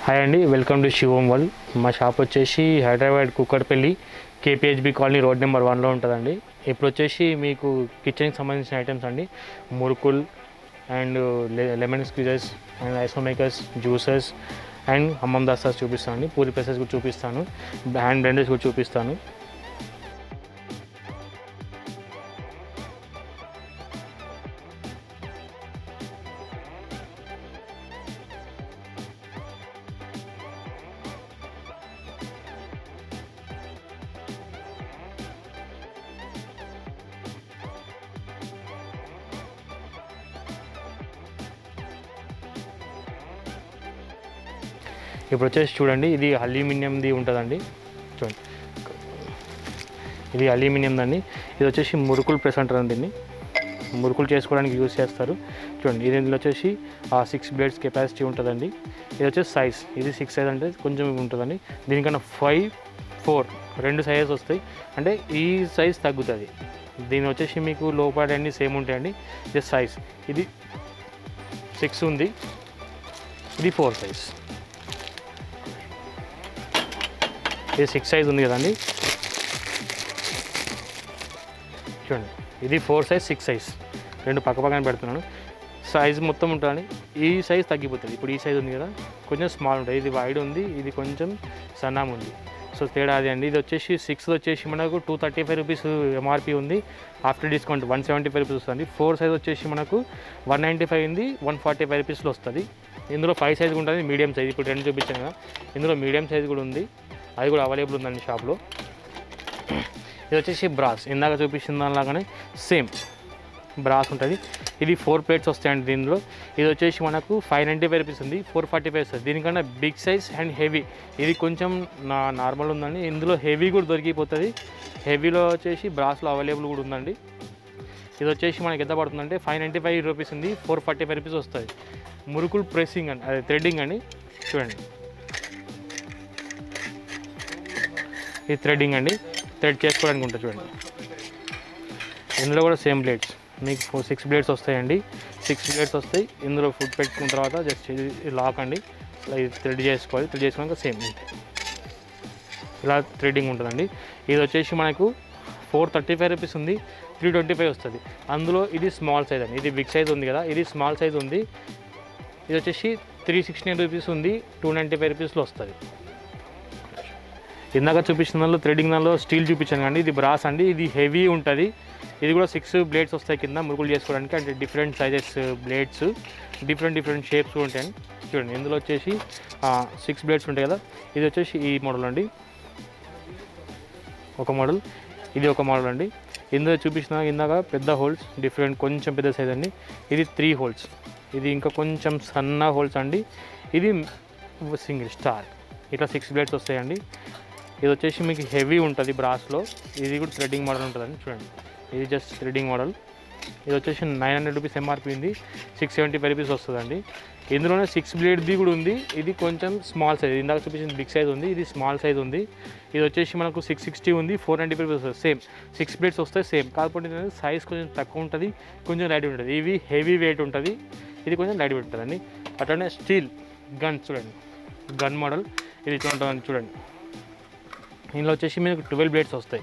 Hi అండి, welcome to Shivam World. మా shop వచ్చేసి Hyderabad Kukatpally KPHB colony road number 1లో ఉంటుందండి. ఇప్పుడు వచ్చేసి మీకు కిచెన్కి సంబంధించిన ఐటమ్స్ అండి, మురుకుల్ అండ్ లెమన్ స్క్వీజెస్ అండ్ ఐసో మేకర్స్, జ్యూసెస్ అండ్ హమ్మం దస్తాస్ చూపిస్తాను అండి. పూరి ప్రెసెస్ కూడా చూపిస్తాను, హ్యాండ్ బ్లెండర్స్ కూడా చూపిస్తాను. ఇప్పుడు వచ్చేసి చూడండి, ఇది అల్యూమినియంది ఉంటుందండి. చూడండి, ఇది అల్యూమినియంది అండి. ఇది వచ్చేసి మురుకులు ప్రెస్ అంటారు. దీన్ని మురుకులు చేసుకోవడానికి యూజ్ చేస్తారు. చూడండి, దీనిలో వచ్చేసి 6 బ్లేడ్స్ కెపాసిటీ ఉంటుందండి. ఇది వచ్చేసి సైజ్, ఇది 6 సైజ్ అంటే కొంచెం ఉంటుందండి. దీనికన్నా 5, 4 2 సైజెస్ వస్తాయి, అంటే ఈ సైజ్ తగ్గుతుంది. దీని వచ్చేసి మీకు లోపల అన్నీ సేమ్ ఉంటాయండి. ఇది సైజ్, ఇది 6 ఉంది, ఇది 4 సైజ్. ఇది 6 సైజ్ ఉంది కదండి. చూడండి, ఇది 4 సైజ్, 6 సైజ్ రెండు పక్క పక్కన పెడుతున్నాను. సైజ్ మొత్తం ఉంటుందండి. ఈ సైజ్ తగ్గిపోతుంది. ఇప్పుడు ఈ సైజ్ ఉంది కదా, కొంచెం స్మాల్ ఉంటుంది. ఇది వైడ్ ఉంది, ఇది కొంచెం సన్నం ఉంది. సో తేడా అది అండి. ఇది వచ్చేసి 6 వచ్చేసి మనకు 235 రూపీస్ ఎంఆర్పి ఉంది. ఆఫ్టర్ డిస్కౌంట్ 175 రూపీస్ వస్తుంది. 4 సైజ్ వచ్చేసి మనకు 195 ఉంది, 145 రూపీస్లో వస్తుంది. ఇందులో 5 సైజ్ ఉంటుంది, మీడియం సైజ్. ఇప్పుడు 2 చూపించాను కదా, ఇందులో మీడియం సైజ్ కూడా ఉంది, అది కూడా అవైలబుల్ ఉందండి షాప్లో. ఇది వచ్చేసి బ్రాస్, ఇందాక చూపించిన దానిలాగానే సేమ్ బ్రాస్ ఉంటుంది. ఇది 4 ప్లేట్స్ వస్తాయండి దీనిలో. ఇది వచ్చేసి మనకు 595 రూపీస్ ఉంది, 445 వస్తుంది. దీనికన్నా బిగ్ సైజ్ అండ్ హెవీ, ఇది కొంచెం నార్మల్ ఉందండి. ఇందులో హెవీ కూడా దొరికిపోతుంది. హెవీలో వచ్చేసి బ్రాస్లో అవైలబుల్ కూడా ఉందండి. ఇది వచ్చేసి మనకి ఎంత పడుతుందంటే 595 రూపీస్ ఉంది, 445 రూపీస్ వస్తుంది. మురుకులు ప్రెస్సింగ్ అండి, అదే థ్రెడ్డింగ్ అండి. చూడండి, ఇది థ్రెడ్డింగ్ అండి, థ్రెడ్ చేసుకోవడానికి ఉంటుంది. చూడండి, ఇందులో కూడా సేమ్ బ్లేడ్స్ మీకు 6 బ్లేడ్స్ వస్తాయండి. 6 బ్లేడ్స్ వస్తాయి. ఇందులో ఫుడ్ పెట్టుకున్న తర్వాత జస్ట్ ఇది లాక్ అండి, ఇది థ్రెడ్ చేసుకోవాలి. థ్రెడ్ చేసుకున్నాక సేమ్ ఇలా థ్రెడ్డింగ్ ఉంటుందండి. ఇది వచ్చేసి మనకు 435 రూపీస్ ఉంది, 325 వస్తుంది. అందులో ఇది స్మాల్ సైజ్ అండి, ఇది బిగ్ సైజ్ ఉంది కదా, ఇది స్మాల్ సైజ్ ఉంది. ఇది వచ్చేసి 316 రూపీస్ ఉంది, 295 రూపీస్లో వస్తుంది. ఇందాక చూపించిన దానిలో థ్రెడ్డింగ్ దానిలో స్టీల్ చూపించాను కానీ ఇది బ్రాస్ అండి. ఇది హెవీ ఉంటుంది. ఇది కూడా 6 బ్లేడ్స్ వస్తాయి కింద మురుకులు చేసుకోవడానికి. అంటే different sizes blades, different shapes ఉంటాయండి. చూడండి, ఇందులో వచ్చేసి 6 బ్లేడ్స్ ఉంటాయి కదా. ఇది వచ్చేసి ఈ మోడల్ అండి, ఒక మోడల్. ఇది ఒక మోడల్ అండి. ఇందులో చూపించిన ఇందాక పెద్ద హోల్స్, డిఫరెంట్ కొంచెం పెద్ద సైజ్ అండి. ఇది 3 హోల్స్, ఇది ఇంకా కొంచెం సన్న హోల్స్ అండి. ఇది సింగిల్ స్టార్. ఇట్లా 6 బ్లేడ్స్ వస్తాయండి. ఇది వచ్చేసి మీకు హెవీ ఉంటుంది బ్రాస్లో. ఇది కూడా థ్రెడ్డింగ్ మోడల్ ఉంటుందండి. చూడండి, ఇది జస్ట్ థ్రెడ్డింగ్ మోడల్. ఇది వచ్చేసి 900 రూపీస్ ఎంఆర్పి ఉంది, 675 రూపీస్ వస్తుందండి. ఇందులోనే 6 బ్లేడ్ది కూడా ఉంది. ఇది కొంచెం స్మాల్ సైజ్, ఇందాక చూపించిన బిగ్ సైజ్ ఉంది, ఇది స్మాల్ సైజ్ ఉంది. ఇది వచ్చేసి మనకు 660 ఉంది, 495 రూపీస్ వస్తుంది. సేమ్ 6 బ్లేడ్స్ వస్తాయి సేమ్, కాకపోతే సైజ్ కొంచెం తక్కువ ఉంటుంది, కొంచెం లైట్ ఉంటుంది. ఇవి హెవీ వెయిట్ ఉంటుంది, ఇది కొంచెం లైట్ వెయిట్ ఉంటుందండి. అట్లనే స్టీల్ గన్, చూడండి గన్ మోడల్. ఇది ఇట్లా ఉంటుందండి. చూడండి, ఇందులో వచ్చేసి మీకు 12 బ్లేడ్స్ వస్తాయి.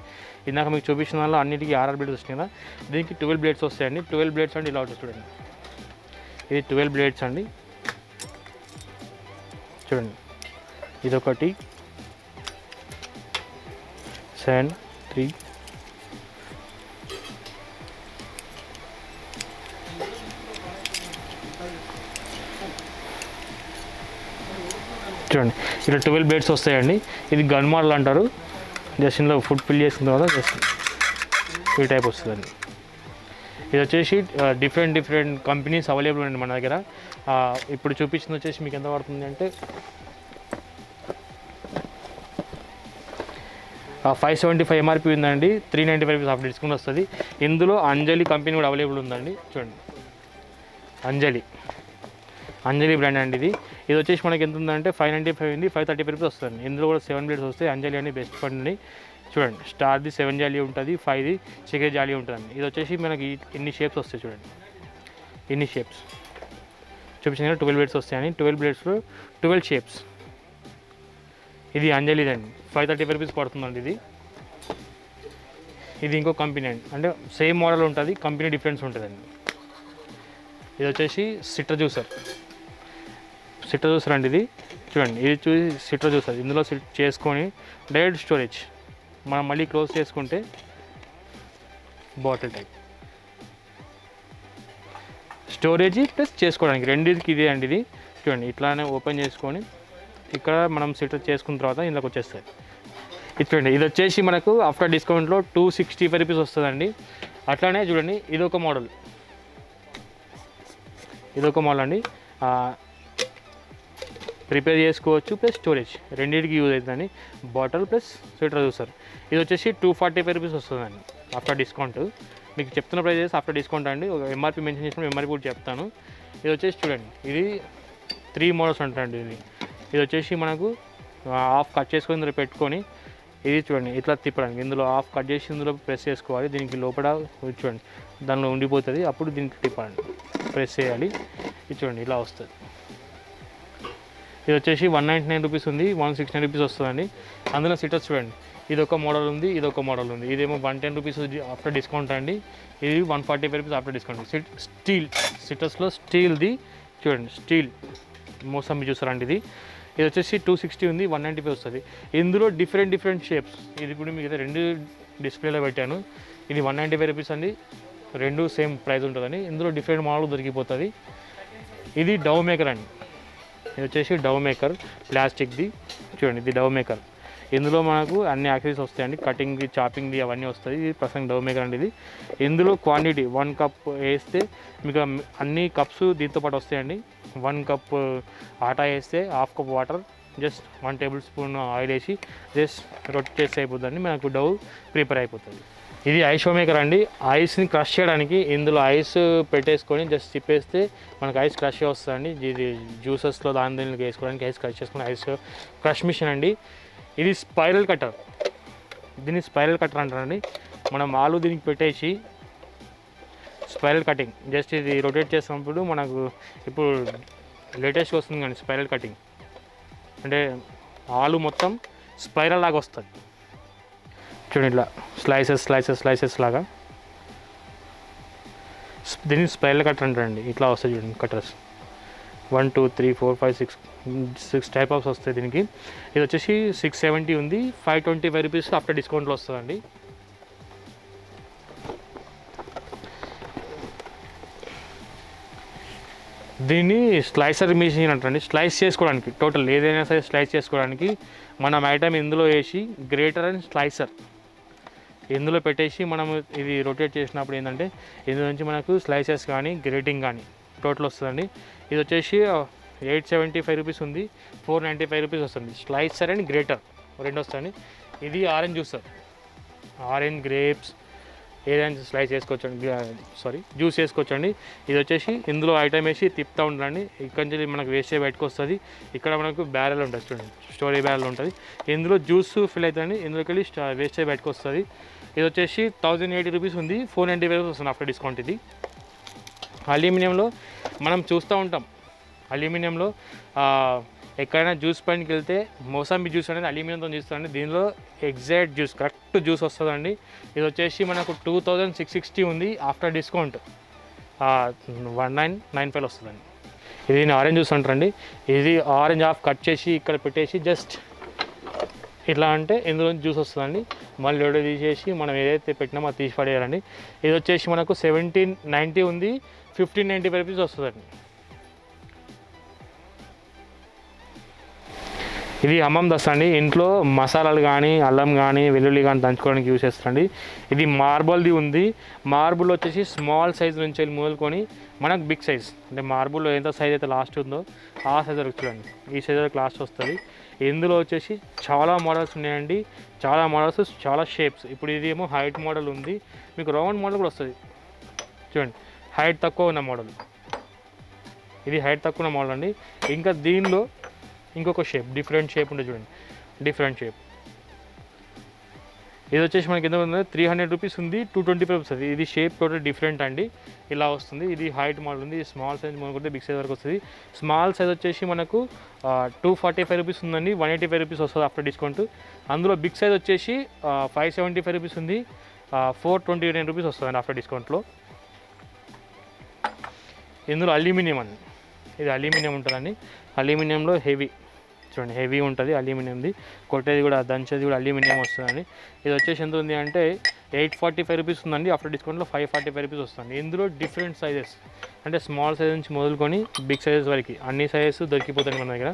ఇందాక మీకు చూపించిన దానిలో అన్నిటికీ 6 బ్లేడ్స్ వస్తాయి కదా, దీనికి 12 బ్లేడ్స్ వస్తాయండి. 12 బ్లేడ్స్ అండి ఇలా ఉంటుంది. చూడండి, ఇది 12 బ్లేడ్స్ అండి. చూడండి, ఇదొకటి 7, 3, చూడండి ఇలా 12 బ్లేడ్స్ వస్తాయండి. ఇది గన్ మోడల్ అంటారు. జస్ట్ ఇందులో ఫుడ్ ఫిల్ చేసిన తర్వాత జస్ట్ ఈ టైప్ వస్తుందండి. ఇది వచ్చేసి డిఫరెంట్ కంపెనీస్ అవైలబుల్ అండి మన దగ్గర. ఇప్పుడు చూపించింది వచ్చేసి మీకు ఎంత పడుతుంది అంటే 575 ఎంఆర్పి ఉందండి, 395 రూపీస్ ఆఫ్ డిస్కౌంట్ వస్తుంది. ఇందులో అంజలి కంపెనీ కూడా అవైలబుల్ ఉందండి. చూడండి, అంజలి బ్రాండ్ అండి. ఇది వచ్చేసి మనకి ఎంత ఉందంటే 595 ఉంది, 535 రూపీస్ వస్తుంది. ఇందులో కూడా 7 బ్లేడ్స్ వస్తాయి. అంజలి అని బెస్ట్ ఫండ్ అండి. చూడండి, స్టార్ది 7 జాలీ ఉంటుంది, 5ది చికెన్ జాలీ ఉంటుందండి. ఇది వచ్చేసి మనకి ఇన్ని షేప్స్ వస్తాయి. చూడండి, ఇన్ని షేప్స్ చూపించిన 12 బ్లేడ్స్ వస్తాయని. 12 బ్లేడ్స్లో 12 షేప్స్ ఇది అంజలిది అండి, 535 రూపీస్ పడుతుందండి ఇది. ఇది ఇంకో కంపెనీ అండి, అంటే సేమ్ మోడల్ ఉంటుంది, కంపెనీ డిఫరెన్స్ ఉంటుందండి. ఇది వచ్చేసి సిట్రా జ్యూసర్ అండి. ఇది చూడండి, ఇది చూసి సిట్రా జ్యూసర్. ఇందులో చేసుకొని డైరెక్ట్ స్టోరేజ్, మనం మళ్ళీ క్లోజ్ చేసుకుంటే బాటిల్ టైప్ స్టోరేజ్ ప్లస్ చేసుకోవడానికి రెండింటికి ఇదే అండి. ఇది చూడండి, ఇట్లానే ఓపెన్ చేసుకొని ఇక్కడ మనం సిట్రా చేసుకున్న తర్వాత ఇందులోకి వచ్చేస్తుంది. ఇది చూడండి, ఇది వచ్చేసి మనకు ఆఫ్టర్ డిస్కౌంట్లో 265 రూపీస్ వస్తుందండి. అట్లానే చూడండి, ఇదొక మోడల్ అండి. ప్రిపేర్ చేసుకోవచ్చు ప్లస్ స్టోరేజ్ రెండింటికి యూజ్ అవుతుందండి. బాటిల్ ప్లస్ సిట్రా జ్యూసర్. ఇది వచ్చేసి 245 రూపీస్ వస్తుందండి ఆఫ్టర్ డిస్కౌంట్. మీకు చెప్తున్న ప్రైజెస్ ఆఫ్టర్ డిస్కౌంట్ అండి. ఒక ఎంఆర్పీ మెన్షన్ చేసిన ఎంఆర్పీ కూడా చెప్తాను. ఇది వచ్చేసి చూడండి, ఇది 3 మోడల్స్ ఉంటాయండి. ఇది వచ్చేసి మనకు హాఫ్ కట్ చేసుకొని ఇందులో పెట్టుకొని, ఇది చూడండి ఇట్లా తిప్పడానికి, ఇందులో హాఫ్ కట్ చేసి ఇందులో ప్రెస్ చేసుకోవాలి. దీనికి లోపల చూడండి దానిలో ఉండిపోతుంది, అప్పుడు దీనికి తిప్పాలండి, ప్రెస్ చేయాలి. ఇది చూడండి ఇలా వస్తుంది. ఇది వచ్చేసి 199 రూపీస్ ఉంది, 169 రూపీస్ వస్తుందండి. అందులో సిట్రస్ చూడండి, ఇది ఒక మోడల్ ఉంది, ఇది ఒక మోడల్ ఉంది. ఇదేమో 110 రూపీస్ ఆఫ్టర్ డిస్కౌంట్ అండి. ఇది 145 రూపీస్ ఆఫ్టర్ డిస్కౌంట్. స్టీల్ సిట్రస్లో స్టీల్ది చూడండి, స్టీల్ మోసంబి జ్యూసర్ అండి. ఇది వచ్చేసి 260 ఉంది, 195 వస్తుంది. ఇందులో డిఫరెంట్ షేప్స్. ఇది ఇప్పుడు మీకు అయితే 2 డిస్ప్లేలో పెట్టాను. ఇది 195 రూపీస్ అండి, 2 సేమ్ ప్రైస్ ఉంటుందండి. ఇందులో డిఫరెంట్ మోడల్ దొరికిపోతుంది. ఇది డవ్ మేకర్ అండి. ఇది వచ్చేసి డవ్ మేకర్ ప్లాస్టిక్ది చూడండి, ఇది డవ్ మేకర్. ఇందులో మనకు అన్ని యాక్సెసరీస్ వస్తాయండి, కటింగ్ది, చాపింగ్ది అవన్నీ వస్తాయి. ఇది ప్రస్తుతం డవ్ మేకర్ అండి. ఇది ఇందులో క్వాంటిటీ 1 కప్ వేస్తే మీకు అన్ని కప్స్ దీంతో పాటు వస్తాయండి. 1 కప్ ఆటా వేస్తే half cup water, just 1 table spoon oil వేసి జస్ట్ రొట్టె చేస్తే అయిపోతుందండి, మనకు డవ్ ప్రిపేర్ అయిపోతుంది. ఇది ఐస్ మేకర్ అండి. ఐస్ని క్రష్ చేయడానికి ఇందులో ఐస్ పెట్టేసుకొని జస్ట్ తిప్పేస్తే మనకు ఐస్ క్రష్ వస్తుందండి. ఇది జ్యూసెస్లో దీనికి వేసుకోవడానికి ఐస్ క్రష్ చేసుకుని ఐస్ క్రష్ మిషన్ అండి. ఇది స్పైరల్ కట్టర్, దీన్ని స్పైరల్ కట్టర్ అంటారండి. మనం ఆలు దీనికి పెట్టేసి స్పైరల్ కటింగ్ జస్ట్ ఇది రొటేట్ చేసినప్పుడు మనకు ఇప్పుడు లేటెస్ట్గా వస్తుంది కానీ స్పైరల్ కటింగ్ అంటే ఆలు మొత్తం స్పైరల్ లాగా వస్తుంది చూడండి, ఇట్లా స్లైసెస్ లాగా. దీన్ని స్పైరల్ కట్టర్ అంటారండి. ఇట్లా వస్తాయి చూడండి కట్టర్స్, 1 2 3 4 5 6 టైప్ ఆఫ్స్ వస్తాయి దీనికి. ఇది వచ్చేసి 670 ఉంది, 525 రూపీస్ ఆఫ్టర్ డిస్కౌంట్లో వస్తుందండి. దీన్ని స్లైసర్ మిషన్ అంటారండి. స్లైస్ చేసుకోవడానికి టోటల్ ఏదైనా సరే స్లైస్ చేసుకోవడానికి మనం ఐటమ్ ఇందులో వేసి గ్రేటర్ అండ్ స్లైసర్ ఇందులో పెట్టేసి మనం ఇది రొటేట్ చేసినప్పుడు ఏంటంటే ఇందులో నుంచి మనకు స్లైసెస్ కానీ గ్రేటింగ్ కానీ టోటల్ వస్తుందండి. ఇది వచ్చేసి 875 రూపీస్ ఉంది, 495 రూపీస్ వస్తుంది. స్లైసర్ అండ్ గ్రేటర్ 2 వస్తాయండి. ఇది ఆరెంజ్ జ్యూసర్, ఆరెంజ్ గ్రేప్స్ ఏదైనా స్లైస్ చేసుకోవచ్చండి, జ్యూస్ చేసుకోవచ్చండి. ఇది వచ్చేసి ఇందులో ఐటమ్ వేసి తిప్పుతూ ఉండాలండి. ఇక్కడ నుంచి మనకు వేస్ట్ చేసి బయటకు వస్తుంది. ఇక్కడ మనకు బ్యారెల్ ఉంటుంది చూడండి, స్టోరేజ్ బ్యారెల్ ఉంటుంది. ఇందులో జ్యూస్ ఫిల్ అవుతుందండి, ఇందులోకి వెళ్ళి వేస్ట్ చేసి బయటకు వస్తుంది. ఇది వచ్చేసి 1080 రూపీస్ ఉంది, 495 వస్తుంది ఆఫ్టర్ డిస్కౌంట్. ఇది అల్యూమినియంలో మనం చూస్తూ ఉంటాం, అల్యూమినియంలో ఎక్కడైనా జ్యూస్ పాయింట్కి వెళ్తే మోసంబి జ్యూస్ అనేది అల్యూమినియంతో చూస్తారండి. దీనిలో ఎగ్జాక్ట్ జ్యూస్ కరెక్ట్ జ్యూస్ వస్తుందండి. ఇది వచ్చేసి మనకు 2660 ఉంది, ఆఫ్టర్ డిస్కౌంట్ 1995 వస్తుందండి. ఇది ఆరెంజ్ జ్యూస్ అంటారండి. ఇది ఆరెంజ్ హాఫ్ కట్ చేసి ఇక్కడ పెట్టేసి జస్ట్ ఇట్లా అంటే ఇందులో జ్యూస్ వస్తుందండి. మళ్ళీ లోడ తీసేసి మనం ఏదైతే పెట్టినామో అది తీసి పడేయాలండి. ఇది వచ్చేసి మనకు 1790 ఉంది, 1595 రూపీస్ వస్తుందండి. ఇది హమ్మం దస్తా అండి. ఇంట్లో మసాలాలు కానీ అల్లం కానీ వెల్లుల్లి కానీ దంచుకోవడానికి యూజ్ చేస్తారండి. ఇది మార్బుల్ది ఉంది. మార్బుల్ వచ్చేసి స్మాల్ సైజ్ నుంచి వెళ్ళి మొదలుకొని మనకు బిగ్ సైజ్ అంటే మార్బుల్లో ఎంత సైజ్ అయితే లాస్ట్ ఉందో ఆ సైజ్ వరకు చూడండి, ఈ సైజ్ వరకు లాస్ట్ వస్తుంది. ఇందులో వచ్చేసి చాలా మోడల్స్ ఉన్నాయండి, చాలా మోడల్స్, చాలా షేప్స్. ఇప్పుడు ఇది ఏమో హైట్ మోడల్ ఉంది, మీకు రౌండ్ మోడల్ కూడా వస్తుంది చూడండి. హైట్ తక్కువ ఉన్న మోడల్, ఇది హైట్ తక్కువ ఉన్న మోడల్ అండి. ఇంకా దీనిలో ఇంకొక షేప్, డిఫరెంట్ షేప్ ఉంటుంది చూడండి, డిఫరెంట్ షేప్. ఇది వచ్చేసి మనకి ఎంత ఉంది 300 రూపీస్ ఉంది, 225 వస్తుంది. ఇది షేప్ టోటల్ డిఫరెంట్ అండి, ఇలా వస్తుంది. ఇది హైట్ మోడల్ ఉంది, స్మాల్ సైజ్ మనకుంటే బిగ్ సైజ్ వరకు వస్తుంది. స్మాల్ సైజ్ వచ్చేసి మనకు 245 రూపీస్ ఉందండి, 185 రూపీస్ వస్తుంది ఆఫ్టర్ డిస్కౌంట్. అందులో బిగ్ సైజ్ వచ్చేసి 575 రూపీస్ ఉంది, 429 రూపీస్ వస్తుంది ఆఫ్టర్ డిస్కౌంట్లో. ఇందులో అల్యూమినియం అండి, ఇది అల్యూమినియం ఉంటుందండి. అల్యూమినియంలో హెవీ చూడండి, హెవీ ఉంటుంది అల్యూమినియంది. కొట్టేది కూడా దంచేది కూడా అల్యూమినియం వస్తుందండి. ఇది వచ్చేసి ఎంత ఉంది అంటే 845 రూపీస్ ఉందండి, ఆఫ్టర్ డిస్కౌంట్లో 545 రూపీస్ వస్తుంది. ఇందులో డిఫరెంట్ సైజెస్ అంటే స్మాల్ సైజ్ నుంచి మొదలుకొని బిగ్ సైజెస్ వరకు అన్ని సైజెస్ దొరికిపోతాయి మన దగ్గర.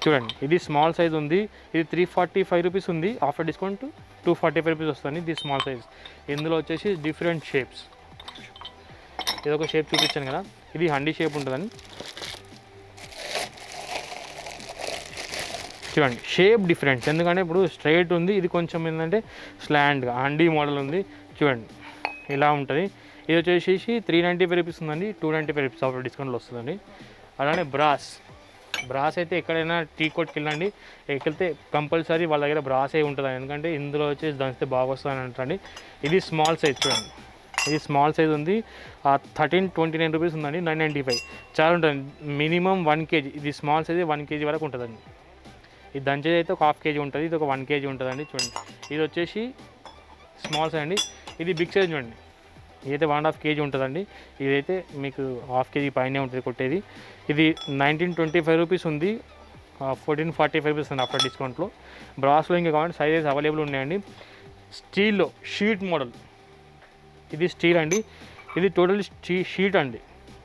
చూడండి, ఇది స్మాల్ సైజ్ ఉంది, ఇది 345 రూపీస్ ఉంది, ఆఫ్టర్ డిస్కౌంట్ 245 రూపీస్ వస్తుంది. ఇది స్మాల్ సైజ్. ఇందులో వచ్చేసి డిఫరెంట్ షేప్స్, ఇది ఒక షేప్ చూపించాను కదా, ఇది హండీ షేప్ ఉంటుందని. చూడండి షేప్ డిఫరెన్స్, ఎందుకంటే ఇప్పుడు స్ట్రైట్ ఉంది, ఇది కొంచెం ఏంటంటే స్లాండ్గా హండీ మోడల్ ఉంది. చూడండి ఇలా ఉంటుంది. ఇది వచ్చేసి 395 రూపీస్ ఉందండి, 295 రూపీస్ ఆఫర్ డిస్కౌంట్లో వస్తుందండి. అలానే బ్రాస్ అయితే ఎక్కడైనా టీ కోట్కి వెళ్ళండి, ఎక్కడితే కంపల్సరీ వాళ్ళ దగ్గర బ్రాసే ఉంటుంది, ఎందుకంటే ఇందులో వచ్చేసి దంచితే బాగా వస్తుందని అంటండి. ఇది స్మాల్ సైజ్ చూడండి, ఇది స్మాల్ సైజ్ ఉంది, 1329 రూపీస్ ఉందండి, 995. చాలా ఉంటుంది, మినిమం 1 kg. ఇది స్మాల్ సైజ్ 1 kg వరకు ఉంటుందండి. ఇది దంచేది అయితే ఒక 1/2 kg ఉంటుంది, ఇది ఒక 1 kg ఉంటుందండి. చూడండి ఇది వచ్చేసి స్మాల్ సైజ్ అండి. ఇది బిగ్ సైజ్ చూడండి, ఇదైతే 1.5 kg ఉంటుందండి. ఇదైతే మీకు 1/2 kg పైనే ఉంటుంది కొట్టేది. ఇది 1925 రూపీస్ ఉంది, 1445 రూపీస్ ఉంది ఆఫ్టర్ డిస్కౌంట్లో. బ్రాస్లో ఇంకా కావాలంటే సైజెస్ అవైలబుల్ ఉన్నాయండి. స్టీల్లో షీట్ మోడల్, ఇది స్టీల్ అండి, ఇది టోటల్ షీట్ అండి,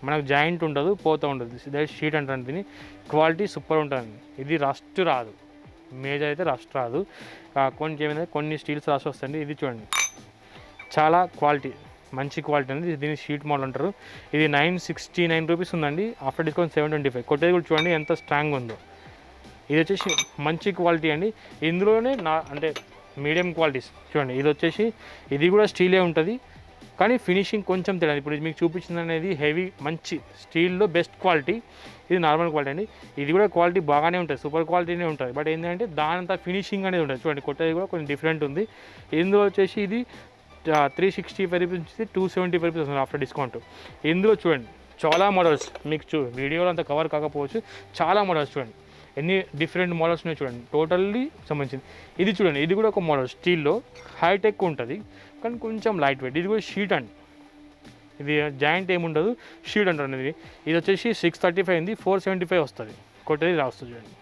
మనకు జాయింట్ ఉండదు, పోతూ ఉంటుంది. ఇదే షీట్ అంటారు దీన్ని. క్వాలిటీ సూపర్ ఉంటుంది. ఇది రస్ట్ రాదు, మేజర్ అయితే రస్ట్ రాదు. కొన్ని స్టీల్స్ రస్ట్ వస్తాయండి. ఇది చూడండి చాలా క్వాలిటీ, మంచి క్వాలిటీ అండి. దీన్ని షీట్ మోడల్ అంటారు. ఇది 969 రూపీస్ ఉందండి, ఆఫ్టర్ డిస్కౌంట్ 725. కొట్టేది కూడా చూడండి ఎంత స్ట్రాంగ్ ఉందో. ఇది వచ్చేసి మంచి క్వాలిటీ అండి. ఇందులోనే అంటే మీడియం క్వాలిటీస్ చూడండి. ఇది వచ్చేసి ఇది కూడా స్టీలే ఉంటుంది, కానీ ఫినిషింగ్ కొంచెం తేడా. ఇప్పుడు మీకు చూపించింది అనేది హెవీ మంచి స్టీల్లో బెస్ట్ క్వాలిటీ, ఇది నార్మల్ క్వాలిటీ అండి. ఇది కూడా క్వాలిటీ బాగానే ఉంటుంది, సూపర్ క్వాలిటీనే ఉంటుంది. బట్ ఏంటంటే దానంతా ఫినిషింగ్ అనేది ఉంటుంది. చూడండి కొట్టేది కూడా కొంచెం డిఫరెంట్ ఉంది. ఇందులో వచ్చేసి ఇది 365 రూపీస్ నుంచి 275 రూపీస్ వస్తుంది ఆఫ్టర్ డిస్కౌంట్. ఇందులో చూడండి చాలా మోడల్స్, మీకు వీడియోలో అంత కవర్ కాకపోవచ్చు, చాలా మోడల్స్ చూడండి, ఎన్ని డిఫరెంట్ మోడల్స్ ఉన్నాయి చూడండి, టోటల్లీ సంబంధించింది. ఇది చూడండి, ఇది కూడా ఒక మోడల్ స్టీల్లో, హైట్ ఎక్కువ ఉంటుంది కానీ కొంచెం లైట్ వెయిట్. ఇది కూడా షీట్ అండి, ఇది జాయింట్ ఏముండదు, షీట్ అంటారు. ఇది వచ్చేసి 635 ఉంది, 475 వస్తుంది. కొట్టేది రాస్తుంది చూడండి.